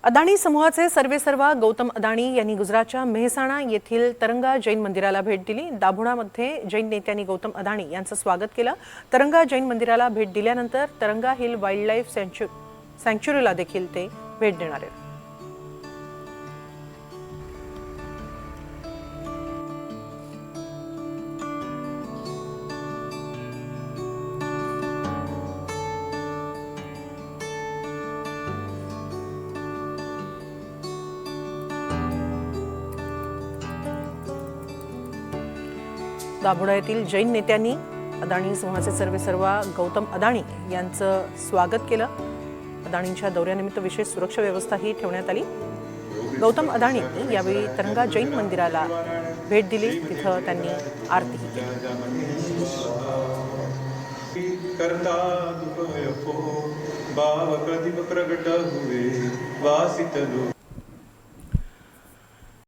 अदानी समूहाचे सर्वेसर्वा गौतम अदानी यांनी गुजरातच्या मेहसाणा येथील तरंगा जैन मंदिराला भेट दिली। दाभोळामध्ये जैन नेत्यांनी गौतम अदानी यांचं स्वागत केलं। तरंगा जैन मंदिराला भेट दिल्यानंतर तरंगा हिल वाईल्डलाईफ सँक्च्युरीला देखील ते भेट देणार आहेत। दाभोळा येथील जैन नेत्यांनी अदानी समूहाचे सर्वेसर्वा गौतम अदानी यांचं स्वागत केलं। अदानींच्या दौऱ्यानिमित्त विशेष सुरक्षा व्यवस्थाही ठेवण्यात आली। गौतम अदानी यावेळी तरंगा जैन मंदिराला भेट दिली, तिथं त्यांनी आरतीही केली।